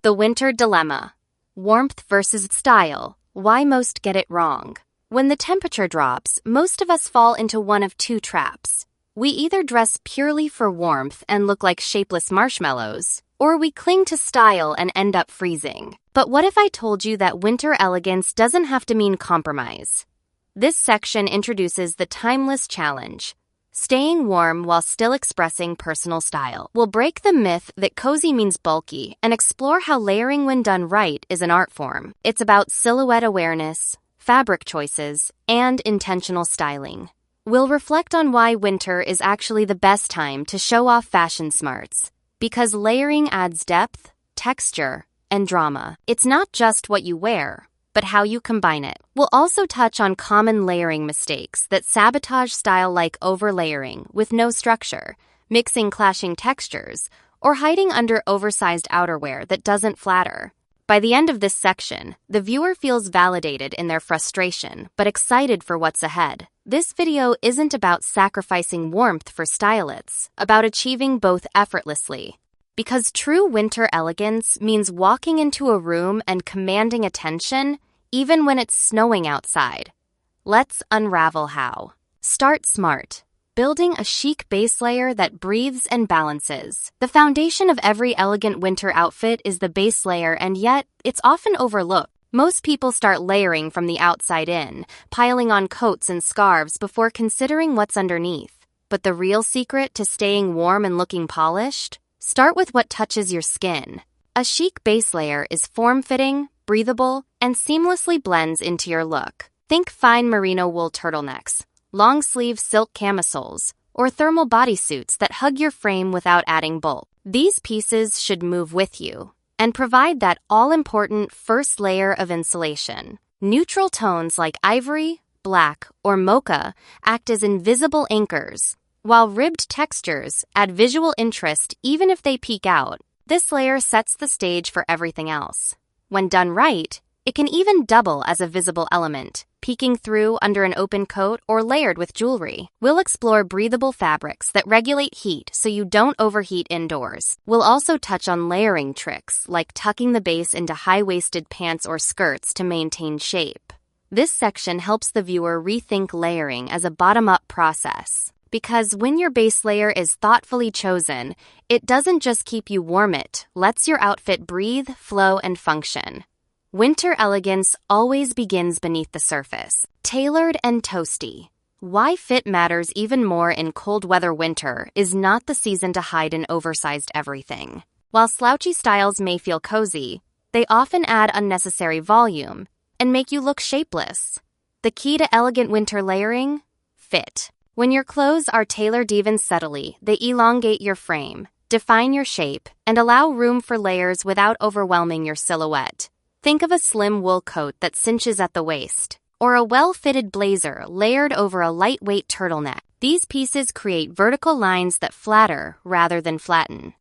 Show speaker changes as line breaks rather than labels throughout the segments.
The winter dilemma. Warmth versus style. Why most get it wrong. When the temperature drops, most of us fall into one of two traps. We either dress purely for warmth and look like shapeless marshmallows, or we cling to style and end up freezing. But what if I told you that winter elegance doesn't have to mean compromise? This section introduces the timeless challenge: staying warm while still expressing personal style. We'll break the myth that cozy means bulky and explore how layering when done right is an art form. It's about silhouette awareness, fabric choices, and intentional styling. We'll reflect on why winter is actually the best time to show off fashion smarts, because layering adds depth, texture, and drama. It's not just what you wear, but how you combine it. We'll also touch on common layering mistakes that sabotage style, like overlayering with no structure, mixing clashing textures, or hiding under oversized outerwear that doesn't flatter. By the end of this section, the viewer feels validated in their frustration, but excited for what's ahead. This video isn't about sacrificing warmth for style, it's about achieving both effortlessly. Because true winter elegance means walking into a room and commanding attention, even when it's snowing outside. Let's unravel how. Start smart. Building a chic base layer that breathes and balances. The foundation of every elegant winter outfit is the base layer, and yet it's often overlooked. Most people start layering from the outside in, piling on coats and scarves before considering what's underneath. But the real secret to staying warm and looking polished? Start with what touches your skin. A chic base layer is form-fitting, breathable, and seamlessly blends into your look. Think fine merino wool turtlenecks, long-sleeve silk camisoles, or thermal bodysuits that hug your frame without adding bulk. These pieces should move with you and provide that all-important first layer of insulation. Neutral tones like ivory, black, or mocha act as invisible anchors, while ribbed textures add visual interest even if they peek out. This layer sets the stage for everything else. When done right, it can even double as a visible element, peeking through under an open coat or layered with jewelry. We'll explore breathable fabrics that regulate heat so you don't overheat indoors. We'll also touch on layering tricks like tucking the base into high-waisted pants or skirts to maintain shape. This section helps the viewer rethink layering as a bottom-up process. Because when your base layer is thoughtfully chosen, it doesn't just keep you warm, it lets your outfit breathe, flow, and function. Winter elegance always begins beneath the surface. Tailored and toasty. Why fit matters even more in cold weather. Winter is not the season to hide in oversized everything. While slouchy styles may feel cozy, they often add unnecessary volume and make you look shapeless. The key to elegant winter layering? Fit. When your clothes are tailored even subtly, they elongate your frame, define your shape, and allow room for layers without overwhelming your silhouette. Think of a slim wool coat that cinches at the waist, or a well-fitted blazer layered over a lightweight turtleneck. These pieces create vertical lines that flatter rather than flatten.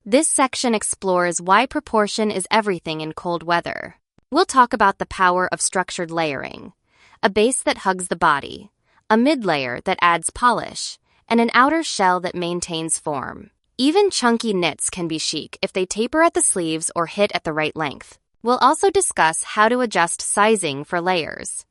This section explores why proportion is everything in cold weather. We'll talk about the power of structured layering, a base that hugs the body, a mid-layer that adds polish, and an outer shell that maintains form. Even chunky knits can be chic if they taper at the sleeves or hit at the right length. We'll also discuss how to adjust sizing for layers.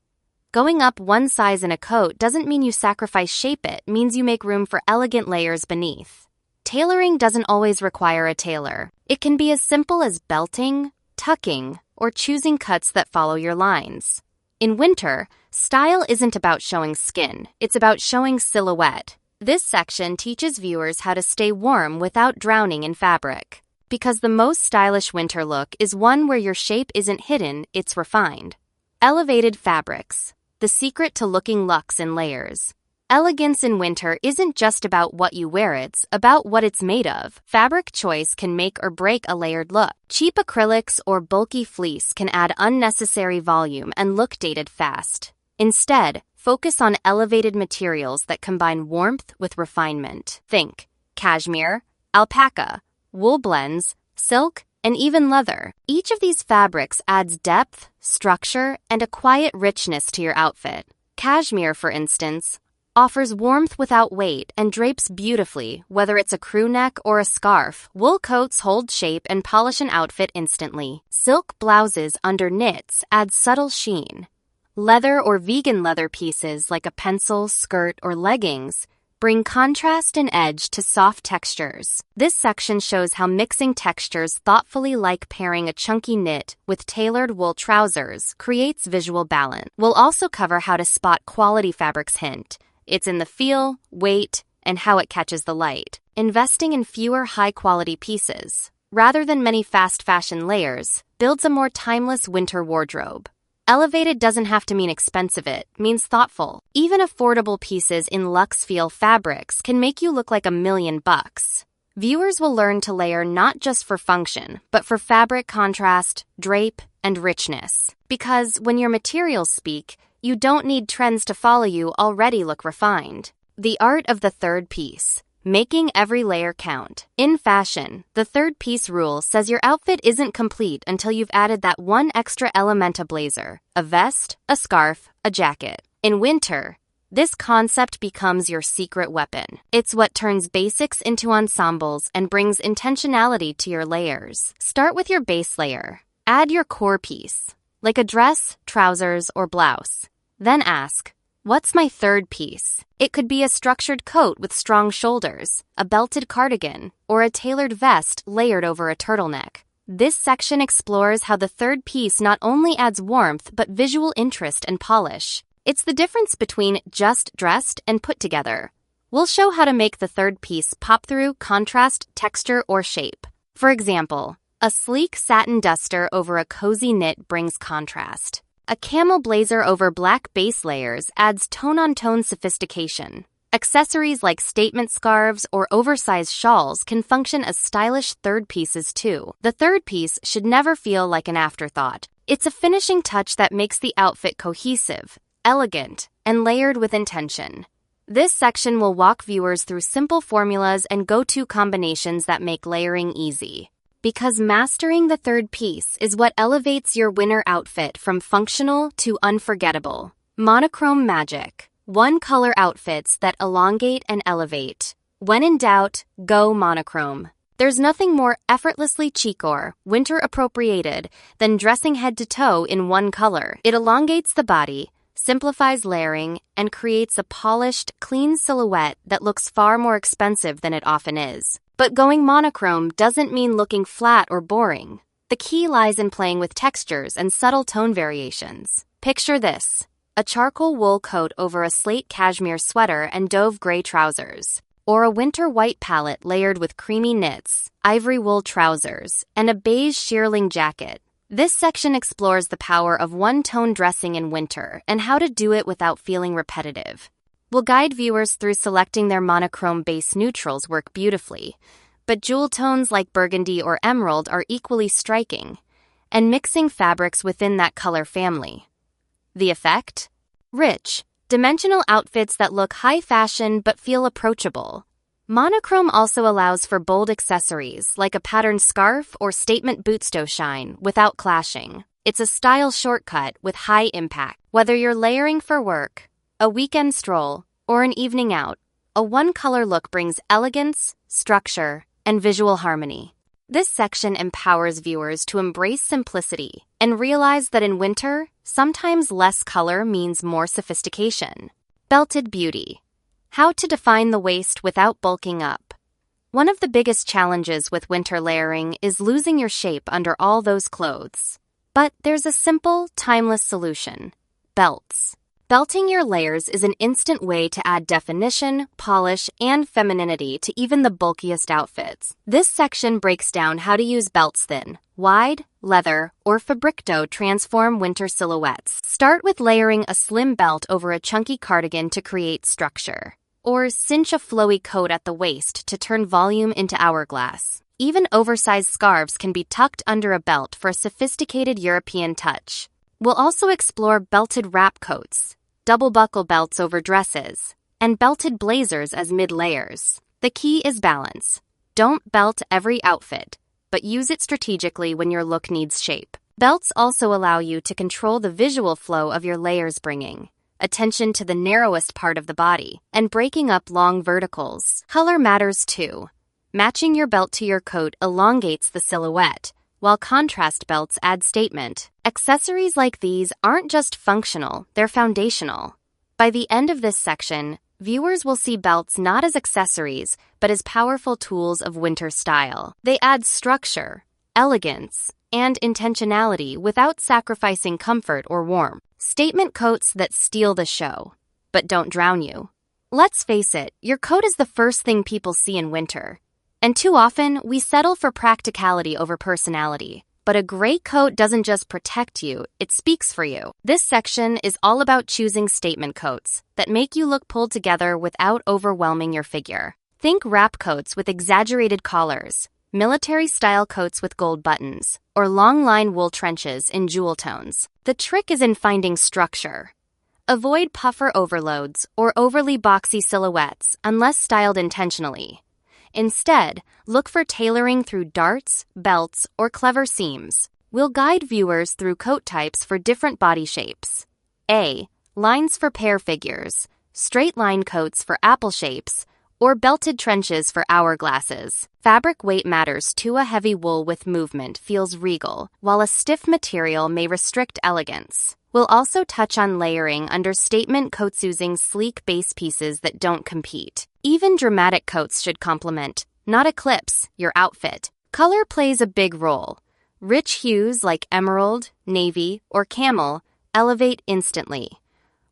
Going up one size in a coat doesn't mean you sacrifice shape, it means you make room for elegant layers beneath. Tailoring doesn't always require a tailor. It can be as simple as belting, tucking, or choosing cuts that follow your lines. In winter, style isn't about showing skin, it's about showing silhouette. This section teaches viewers how to stay warm without drowning in fabric. Because the most stylish winter look is one where your shape isn't hidden, it's refined. Elevated fabrics. The secret to looking luxe in layers. Elegance in winter isn't just about what you wear, it's about what it's made of. Fabric choice can make or break a layered look. Cheap acrylics or bulky fleece can add unnecessary volume and look dated fast. Instead, focus on elevated materials that combine warmth with refinement. Think cashmere, alpaca, wool blends, silk, and even leather. Each of these fabrics adds depth, structure, and a quiet richness to your outfit. Cashmere, for instance, offers warmth without weight and drapes beautifully, whether it's a crew neck or a scarf. Wool coats hold shape and polish an outfit instantly. Silk blouses under knits add subtle sheen. Leather or vegan leather pieces like a pencil, skirt, or leggings bring contrast and edge to soft textures. This section shows how mixing textures thoughtfully, like pairing a chunky knit with tailored wool trousers, creates visual balance. We'll also cover how to spot quality fabrics. Hint: it's in the feel, weight, and how it catches the light. Investing in fewer high-quality pieces, rather than many fast fashion layers, builds a more timeless winter wardrobe. Elevated doesn't have to mean expensive, it means thoughtful. Even affordable pieces in luxe feel fabrics can make you look like $1,000,000. Viewers will learn to layer not just for function, but for fabric contrast, drape, and richness. Because when your materials speak, you don't need trends to follow you, already look refined. The art of the third piece. Making every layer count. In fashion, the third piece rule says your outfit isn't complete until you've added that one extra element: a blazer, a vest, a scarf, a jacket. In winter, this concept becomes your secret weapon. It's what turns basics into ensembles and brings intentionality to your layers. Start with your base layer. Add your core piece, like a dress, trousers, or blouse. Then ask, what's my third piece? It could be a structured coat with strong shoulders, a belted cardigan, or a tailored vest layered over a turtleneck. This section explores how the third piece not only adds warmth but visual interest and polish. It's the difference between just dressed and put together. We'll show how to make the third piece pop through contrast, texture, or shape. For example, a sleek satin duster over a cozy knit brings contrast. A camel blazer over black base layers adds tone-on-tone sophistication. Accessories like statement scarves or oversized shawls can function as stylish third pieces too. The third piece should never feel like an afterthought. It's a finishing touch that makes the outfit cohesive, elegant, and layered with intention. This section will walk viewers through simple formulas and go-to combinations that make layering easy. Because mastering the third piece is what elevates your winter outfit from functional to unforgettable. Monochrome magic. One-color outfits that elongate and elevate. When in doubt, go monochrome. There's nothing more effortlessly chic or winter-appropriated than dressing head to toe in one color. It elongates the body, simplifies layering, and creates a polished, clean silhouette that looks far more expensive than it often is. But going monochrome doesn't mean looking flat or boring. The key lies in playing with textures and subtle tone variations. Picture this: a charcoal wool coat over a slate cashmere sweater and dove gray trousers, or a winter white palette layered with creamy knits, ivory wool trousers, and a beige shearling jacket. This section explores the power of one-tone dressing in winter and how to do it without feeling repetitive. We'll guide viewers through selecting their monochrome base. Neutrals work beautifully, but jewel tones like burgundy or emerald are equally striking, and mixing fabrics within that color family. The effect? Rich, dimensional outfits that look high fashion but feel approachable. Monochrome also allows for bold accessories like a patterned scarf or statement bootsto shine without clashing. It's a style shortcut with high impact. Whether you're layering for work, a weekend stroll, or an evening out, a one-color look brings elegance, structure, and visual harmony. This section empowers viewers to embrace simplicity and realize that in winter, sometimes less color means more sophistication. Belted beauty. How to define the waist without bulking up. One of the biggest challenges with winter layering is losing your shape under all those clothes. But there's a simple, timeless solution: belts. Belting your layers is an instant way to add definition, polish, and femininity to even the bulkiest outfits. This section breaks down how to use belts. Thin, wide, leather, or fabric transform winter silhouettes. Start with layering a slim belt over a chunky cardigan to create structure. Or cinch a flowy coat at the waist to turn volume into hourglass. Even oversized scarves can be tucked under a belt for a sophisticated European touch. We'll also explore belted wrap coats, double buckle belts over dresses, and belted blazers as mid-layers. The key is balance. Don't belt every outfit, but use it strategically when your look needs shape. Belts also allow you to control the visual flow of your layers, bringing attention to the narrowest part of the body, and breaking up long verticals. Color matters too. Matching your belt to your coat elongates the silhouette, while contrast belts add statement. Accessories like these aren't just functional, they're foundational. By the end of this section, viewers will see belts not as accessories, but as powerful tools of winter style. They add structure, elegance, and intentionality without sacrificing comfort or warmth. Statement coats that steal the show, but don't drown you. Let's face it, your coat is the first thing people see in winter. And too often, we settle for practicality over personality. But a great coat doesn't just protect you, it speaks for you. This section is all about choosing statement coats that make you look pulled together without overwhelming your figure. Think wrap coats with exaggerated collars, military-style coats with gold buttons, or long-line wool trenches in jewel tones. The trick is in finding structure. Avoid puffer overloads or overly boxy silhouettes unless styled intentionally. Instead, look for tailoring through darts, belts, or clever seams. We'll guide viewers through coat types for different body shapes. A. Lines for pear figures, straight line coats for apple shapes, or belted trenches for hourglasses. Fabric weight matters too. A heavy wool with movement feels regal, while a stiff material may restrict elegance. We'll also touch on layering under statement coats using sleek base pieces that don't compete. Even dramatic coats should complement, not eclipse, your outfit. Color plays a big role. Rich hues like emerald, navy, or camel elevate instantly,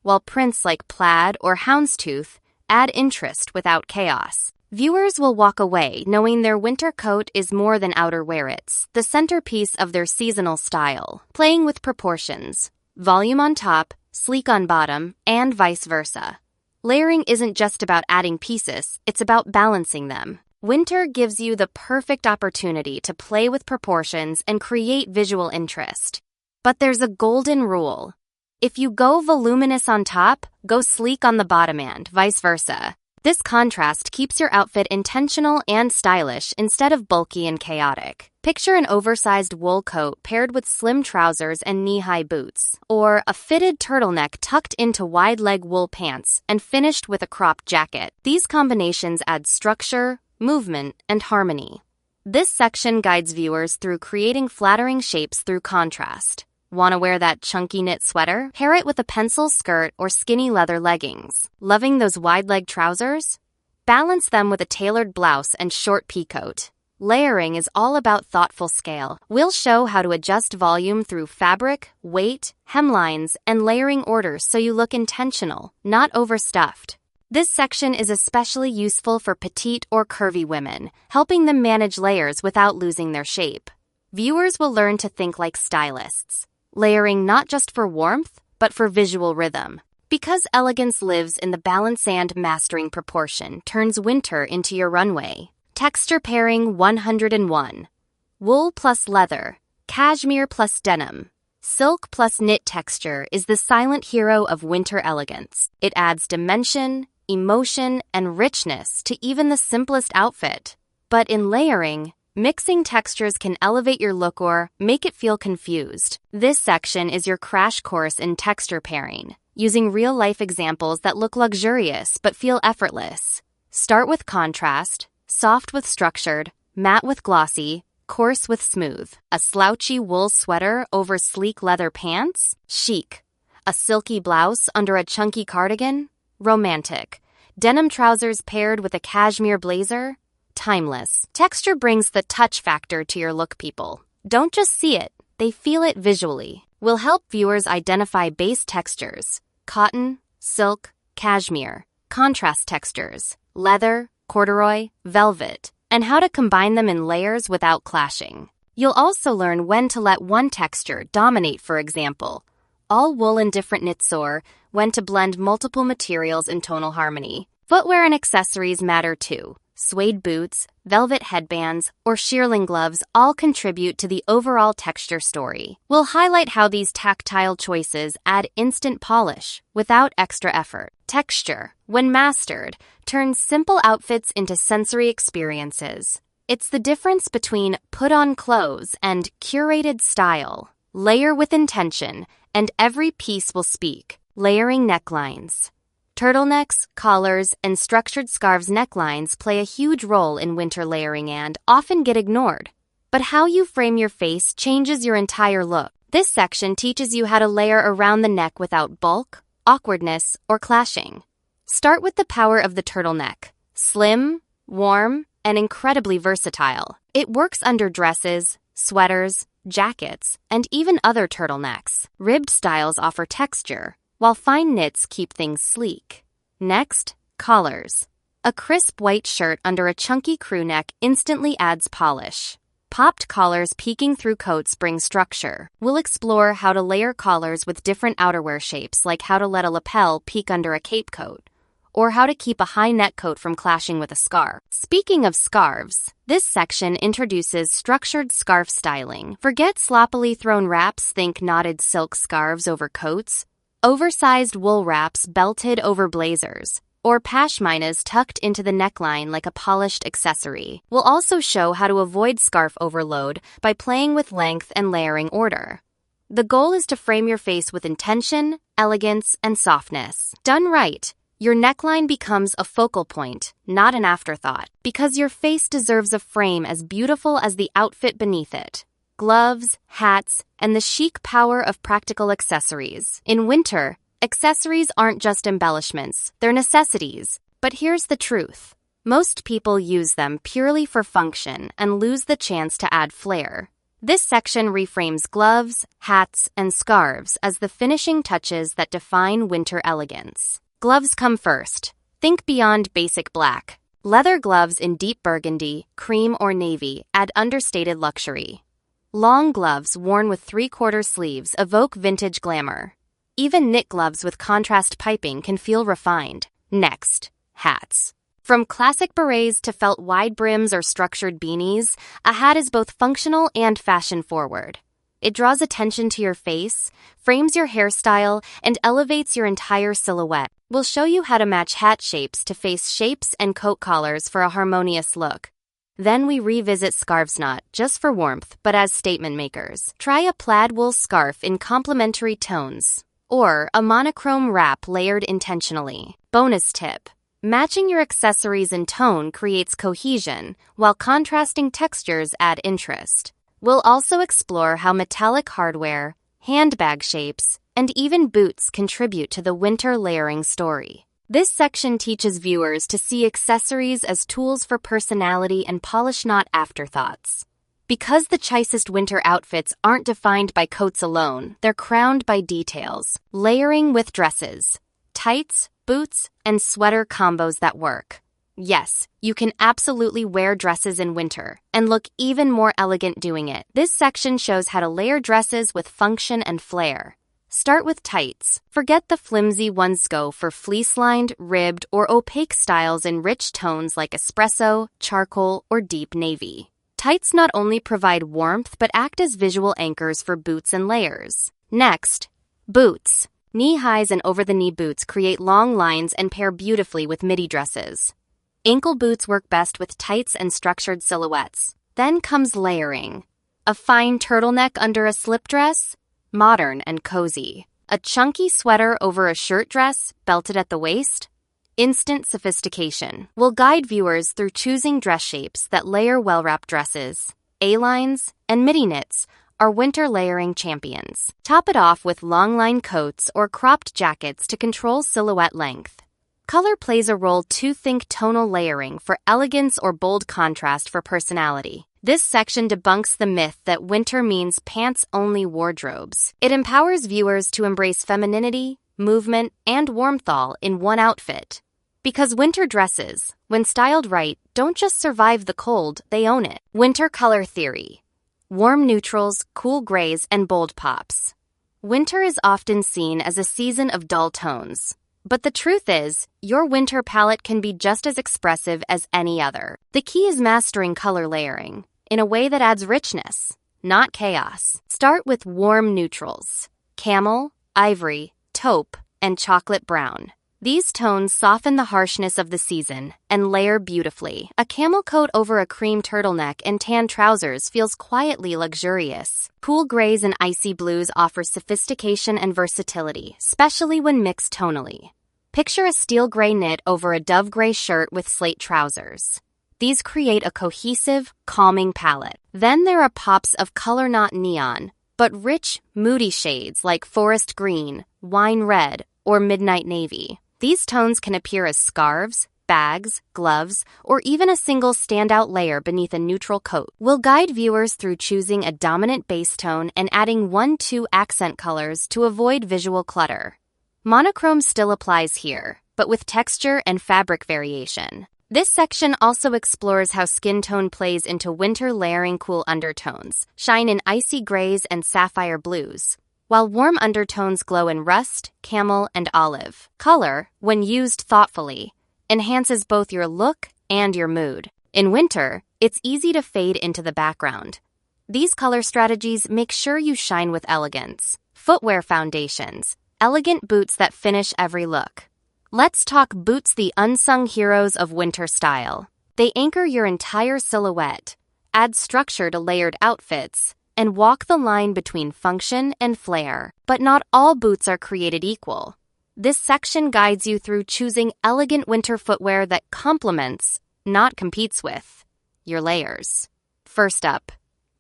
while prints like plaid or houndstooth add interest without chaos. Viewers will walk away knowing their winter coat is more than outerwear. It's the centerpiece of their seasonal style, playing with proportions. Volume on top, sleek on bottom, and vice versa. Layering isn't just about adding pieces, it's about balancing them. Winter gives you the perfect opportunity to play with proportions and create visual interest. But there's a golden rule. If you go voluminous on top, go sleek on the bottom and vice versa. This contrast keeps your outfit intentional and stylish instead of bulky and chaotic. Picture an oversized wool coat paired with slim trousers and knee-high boots, or a fitted turtleneck tucked into wide-leg wool pants and finished with a cropped jacket. These combinations add structure, movement, and harmony. This section guides viewers through creating flattering shapes through contrast. Want to wear that chunky knit sweater? Pair it with a pencil skirt or skinny leather leggings. Loving those wide-leg trousers? Balance them with a tailored blouse and short peacoat. Layering is all about thoughtful scale. We'll show how to adjust volume through fabric, weight, hemlines, and layering orders so you look intentional, not overstuffed. This section is especially useful for petite or curvy women, helping them manage layers without losing their shape. Viewers will learn to think like stylists, layering not just for warmth, but for visual rhythm. Because elegance lives in the balance and mastering proportion turns winter into your runway. Texture pairing 101. Wool plus leather, cashmere plus denim. Silk plus knit texture is the silent hero of winter elegance. It adds dimension, emotion, and richness to even the simplest outfit. But in layering, mixing textures can elevate your look or make it feel confused. This section is your crash course in texture pairing, using real-life examples that look luxurious but feel effortless. Start with contrast, soft with structured, matte with glossy, coarse with smooth. A slouchy wool sweater over sleek leather pants? Chic. A silky blouse under a chunky cardigan? Romantic. Denim trousers paired with a cashmere blazer? Timeless. Texture brings the touch factor to your look, people. Don't just see it, they feel it visually. We'll help viewers identify base textures: cotton, silk, cashmere, contrast textures, leather, corduroy, velvet, and how to combine them in layers without clashing. You'll also learn when to let one texture dominate, for example, all wool and different knits, or when to blend multiple materials in tonal harmony. Footwear and accessories matter too. Suede boots, velvet headbands, or shearling gloves all contribute to the overall texture story. We'll highlight how these tactile choices add instant polish without extra effort. Texture, when mastered, turns simple outfits into sensory experiences. It's the difference between put-on clothes and curated style. Layer with intention, and every piece will speak. Layering necklines. Turtlenecks, collars, and structured scarves necklines play a huge role in winter layering and often get ignored. But how you frame your face changes your entire look. This section teaches you how to layer around the neck without bulk, awkwardness, or clashing. Start with the power of the turtleneck. Slim, warm, and incredibly versatile. It works under dresses, sweaters, jackets, and even other turtlenecks. Ribbed styles offer texture, while fine knits keep things sleek. Next, collars. A crisp white shirt under a chunky crew neck instantly adds polish. Popped collars peeking through coats bring structure. We'll explore how to layer collars with different outerwear shapes, like how to let a lapel peek under a cape coat, or how to keep a high neck coat from clashing with a scarf. Speaking of scarves, this section introduces structured scarf styling. Forget sloppily thrown wraps, think knotted silk scarves over coats, oversized wool wraps belted over blazers, or pashminas tucked into the neckline like a polished accessory. We'll also show how to avoid scarf overload by playing with length and layering order. The goal is to frame your face with intention, elegance, and softness. Done right, your neckline becomes a focal point, not an afterthought, because your face deserves a frame as beautiful as the outfit beneath it. Gloves, hats, and the chic power of practical accessories. In winter, accessories aren't just embellishments, they're necessities. But here's the truth. Most people use them purely for function and lose the chance to add flair. This section reframes gloves, hats, and scarves as the finishing touches that define winter elegance. Gloves come first. Think beyond basic black. Leather gloves in deep burgundy, cream, or navy add understated luxury. Long gloves worn with three-quarter sleeves evoke vintage glamour. Even knit gloves with contrast piping can feel refined. Next, hats. From classic berets to felt wide brims or structured beanies, a hat is both functional and fashion-forward. It draws attention to your face, frames your hairstyle, and elevates your entire silhouette. We'll show you how to match hat shapes to face shapes and coat collars for a harmonious look. Then we revisit scarves not just for warmth, but as statement makers. Try a plaid wool scarf in complementary tones, or a monochrome wrap layered intentionally. Bonus tip. Matching your accessories in tone creates cohesion, while contrasting textures add interest. We'll also explore how metallic hardware, handbag shapes, and even boots contribute to the winter layering story. This section teaches viewers to see accessories as tools for personality and polish, not afterthoughts. Because the choicest winter outfits aren't defined by coats alone, they're crowned by details. Layering with dresses, tights, boots, and sweater combos that work. Yes, you can absolutely wear dresses in winter and look even more elegant doing it. This section shows how to layer dresses with function and flair. Start with tights. Forget the flimsy ones, go for fleece-lined, ribbed, or opaque styles in rich tones like espresso, charcoal, or deep navy. Tights not only provide warmth but act as visual anchors for boots and layers. Next, boots. Knee-highs and over-the-knee boots create long lines and pair beautifully with midi dresses. Ankle boots work best with tights and structured silhouettes. Then comes layering. A fine turtleneck under a slip dress? Modern and cozy. A chunky sweater over a shirt dress, belted at the waist? Instant sophistication. We'll guide viewers through choosing dress shapes that layer well-wrapped dresses. A-lines and midi knits are winter layering champions. Top it off with long-line coats or cropped jackets to control silhouette length. Color plays a role too. Think tonal layering for elegance or bold contrast for personality. This section debunks the myth that winter means pants-only wardrobes. It empowers viewers to embrace femininity, movement, and warmth all in one outfit. Because winter dresses, when styled right, don't just survive the cold, they own it. Winter color theory. Warm neutrals, cool grays, and bold pops. Winter is often seen as a season of dull tones. But the truth is, your winter palette can be just as expressive as any other. The key is mastering color layering in a way that adds richness, not chaos. Start with warm neutrals: camel, ivory, taupe, and chocolate brown. These tones soften the harshness of the season and layer beautifully. A camel coat over a cream turtleneck and tan trousers feels quietly luxurious. Cool grays and icy blues offer sophistication and versatility, especially when mixed tonally. Picture a steel gray knit over a dove gray shirt with slate trousers. These create a cohesive, calming palette. Then there are pops of color not neon, but rich, moody shades like forest green, wine red, or midnight navy. These tones can appear as scarves, bags, gloves, or even a single standout layer beneath a neutral coat. We'll guide viewers through choosing a dominant base tone and adding 1-2 accent colors to avoid visual clutter. Monochrome still applies here, but with texture and fabric variation. This section also explores how skin tone plays into winter layering cool undertones, shine in icy grays and sapphire blues, while warm undertones glow in rust, camel, and olive. Color, when used thoughtfully, enhances both your look and your mood. In winter, it's easy to fade into the background. These color strategies make sure you shine with elegance. Footwear foundations, elegant boots that finish every look. Let's talk boots, the unsung heroes of winter style. They anchor your entire silhouette, add structure to layered outfits, and walk the line between function and flair. But not all boots are created equal. This section guides you through choosing elegant winter footwear that complements, not competes with, your layers. First up,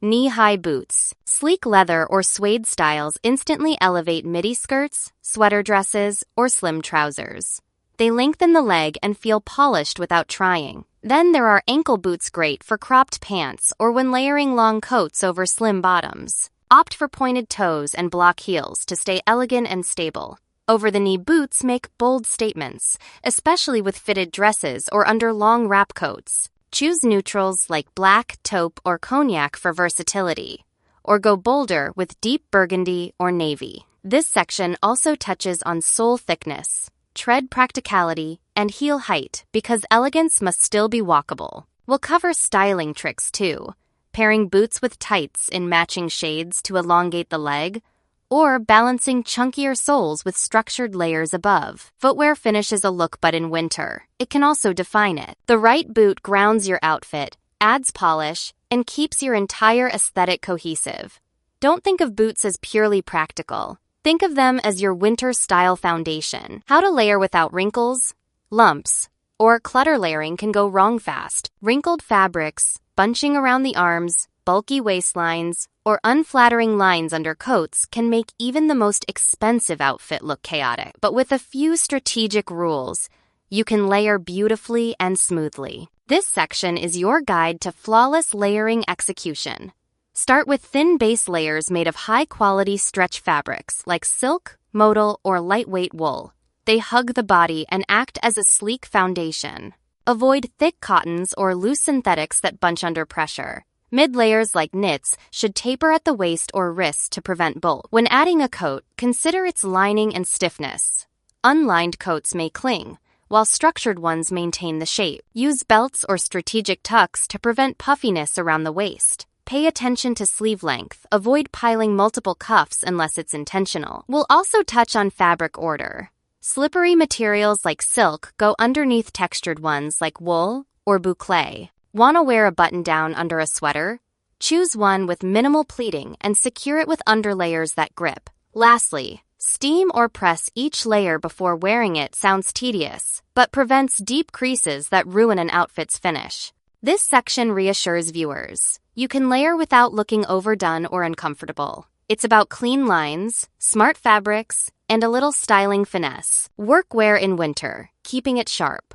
knee-high boots. Sleek leather or suede styles instantly elevate midi skirts, sweater dresses, or slim trousers. They lengthen the leg and feel polished without trying. Then there are ankle boots, great for cropped pants or when layering long coats over slim bottoms. Opt for pointed toes and block heels to stay elegant and stable. Over-the-knee boots make bold statements, especially with fitted dresses or under long wrap coats. Choose neutrals like black, taupe, or cognac for versatility, or go bolder with deep burgundy or navy. This section also touches on sole thickness, tread practicality, and heel height because elegance must still be walkable. We'll cover styling tricks too, pairing boots with tights in matching shades to elongate the leg, or balancing chunkier soles with structured layers above. Footwear finishes a look, but in winter, it can also define it. The right boot grounds your outfit, adds polish, and keeps your entire aesthetic cohesive. Don't think of boots as purely practical. Think of them as your winter style foundation. How to layer without wrinkles, lumps, or clutter. Layering can go wrong fast. Wrinkled fabrics, bunching around the arms, bulky waistlines, or unflattering lines under coats can make even the most expensive outfit look chaotic. But with a few strategic rules, you can layer beautifully and smoothly. This section is your guide to flawless layering execution. Start with thin base layers made of high-quality stretch fabrics like silk, modal, or lightweight wool. They hug the body and act as a sleek foundation. Avoid thick cottons or loose synthetics that bunch under pressure. Mid-layers like knits should taper at the waist or wrists to prevent bulk. When adding a coat, consider its lining and stiffness. Unlined coats may cling, while structured ones maintain the shape. Use belts or strategic tucks to prevent puffiness around the waist. Pay attention to sleeve length. Avoid piling multiple cuffs unless it's intentional. We'll also touch on fabric order. Slippery materials like silk go underneath textured ones like wool or boucle. Want to wear a button-down under a sweater? Choose one with minimal pleating and secure it with underlayers that grip. Lastly, steam or press each layer before wearing it sounds tedious, but prevents deep creases that ruin an outfit's finish. This section reassures viewers. You can layer without looking overdone or uncomfortable. It's about clean lines, smart fabrics, and a little styling finesse. Workwear in winter, keeping it sharp.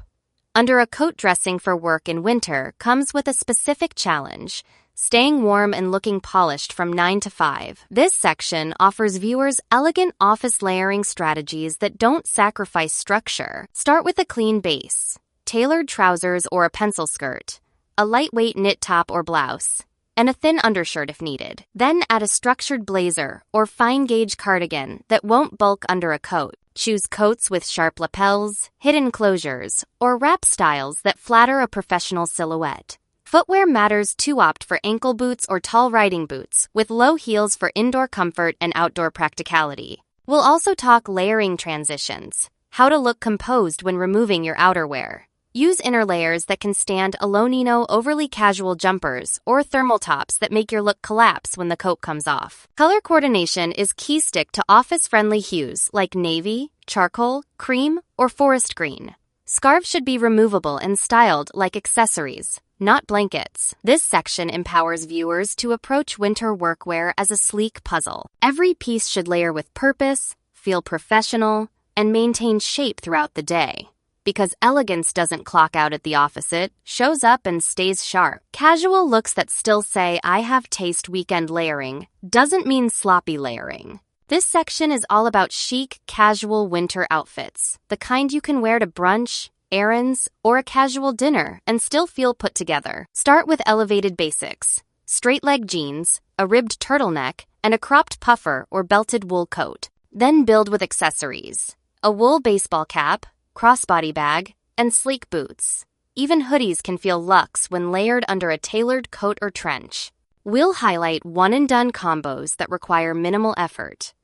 Under a coat, dressing for work in winter comes with a specific challenge, staying warm and looking polished from 9 to 5. This section offers viewers elegant office layering strategies that don't sacrifice structure. Start with a clean base, tailored trousers or a pencil skirt, a lightweight knit top or blouse, and a thin undershirt if needed. Then add a structured blazer or fine-gauge cardigan that won't bulk under a coat. Choose coats with sharp lapels, hidden closures, or wrap styles that flatter a professional silhouette. Footwear matters too. Opt for ankle boots or tall riding boots with low heels for indoor comfort and outdoor practicality. We'll also talk layering transitions, How to look composed when removing your outerwear. Use inner layers that can stand a low Nino overly casual jumpers or thermal tops that make your look collapse when the coat comes off. Color coordination is key. Stick to office-friendly hues like navy, charcoal, cream, or forest green. Scarves should be removable and styled like accessories, not blankets. This section empowers viewers to approach winter workwear as a sleek puzzle. Every piece should layer with purpose, feel professional, and maintain shape throughout the day. Because elegance doesn't clock out at the office, it shows up and stays sharp. Casual looks that still say, "I have taste." Weekend layering doesn't mean sloppy layering. This section is all about chic, casual winter outfits, the kind you can wear to brunch, errands, or a casual dinner and still feel put together. Start with elevated basics: straight leg jeans, a ribbed turtleneck, and a cropped puffer or belted wool coat. Then build with accessories: a wool baseball cap, crossbody bag, and sleek boots. Even hoodies can feel luxe when layered under a tailored coat or trench. We'll highlight one-and-done combos that require minimal effort: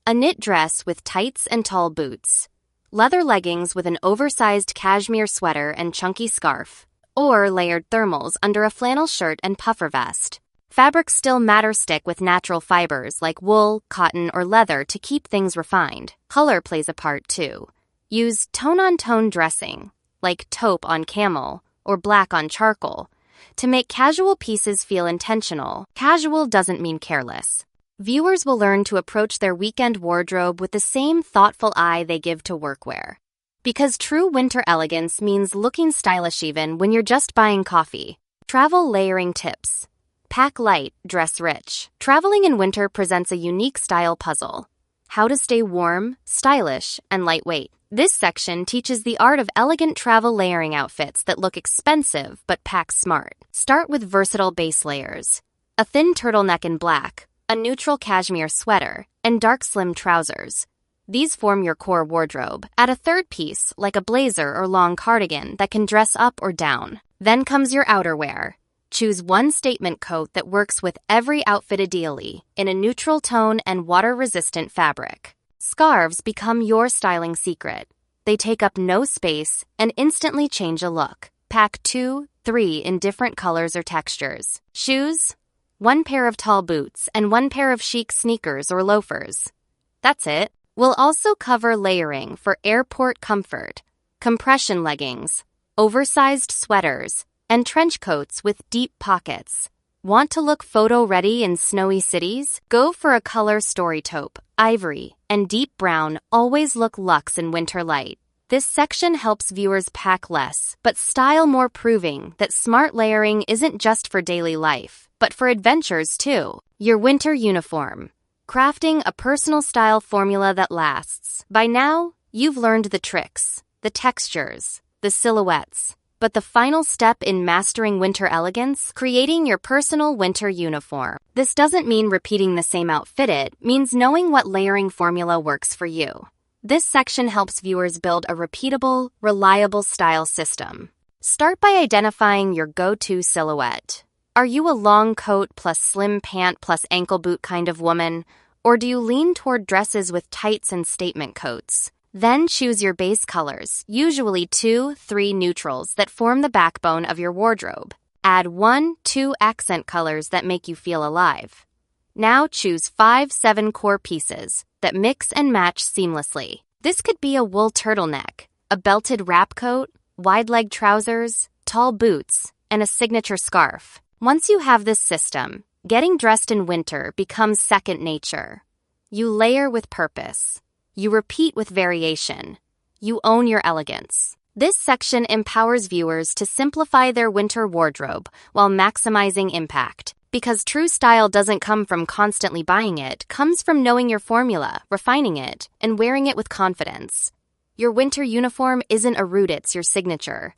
a knit dress with tights and tall boots, leather leggings with an oversized cashmere sweater and chunky scarf, or layered thermals under a flannel shirt and puffer vest. Fabrics still matter. Stick with natural fibers like wool, cotton, or leather to keep things refined. Color plays a part too. Use tone-on-tone dressing, like taupe on camel or black on charcoal, to make casual pieces feel intentional. Casual doesn't mean careless. Viewers will learn to approach their weekend wardrobe with the same thoughtful eye they give to workwear. Because true winter elegance means looking stylish even when you're just buying coffee. Travel layering tips. Pack light, dress rich. Traveling in winter presents a unique style puzzle: how to stay warm, stylish, and lightweight. This section teaches the art of elegant travel layering outfits that look expensive but pack smart. Start with versatile base layers: a thin turtleneck in black, a neutral cashmere sweater, and dark slim trousers. These form your core wardrobe. Add a third piece, like a blazer or long cardigan, that can dress up or down. Then comes your outerwear. Choose one statement coat that works with every outfit ideally, in a neutral tone and water-resistant fabric. Scarves become your styling secret. They take up no space and instantly change a look. Pack 2, 3 in different colors or textures. Shoes: one pair of tall boots and one pair of chic sneakers or loafers. That's it. We'll also cover layering for airport comfort: compression leggings, oversized sweaters, and trench coats with deep pockets. Want to look photo-ready in snowy cities? Go for a color story: taupe, ivory, and deep brown always look luxe in winter light. This section helps viewers pack less, but style more, proving that smart layering isn't just for daily life, but for adventures too. Your winter uniform. Crafting a personal style formula that lasts. By now, you've learned the tricks, the textures, the silhouettes. But the final step in mastering winter elegance: creating your personal winter uniform. This doesn't mean repeating the same outfit, it means knowing what layering formula works for you. This section helps viewers build a repeatable, reliable style system. Start by identifying your go-to silhouette. Are you a long coat plus slim pant plus ankle boot kind of woman? Or do you lean toward dresses with tights and statement coats? Then choose your base colors, usually 2, 3 neutrals that form the backbone of your wardrobe. Add 1, 2 accent colors that make you feel alive. Now choose 5, 7 core pieces that mix and match seamlessly. This could be a wool turtleneck, a belted wrap coat, wide-leg trousers, tall boots, and a signature scarf. Once you have this system, getting dressed in winter becomes second nature. You layer with purpose. You repeat with variation. You own your elegance. This section empowers viewers to simplify their winter wardrobe while maximizing impact. Because true style doesn't come from constantly buying, it comes from knowing your formula, refining it, and wearing it with confidence. Your winter uniform isn't a route, it's your signature.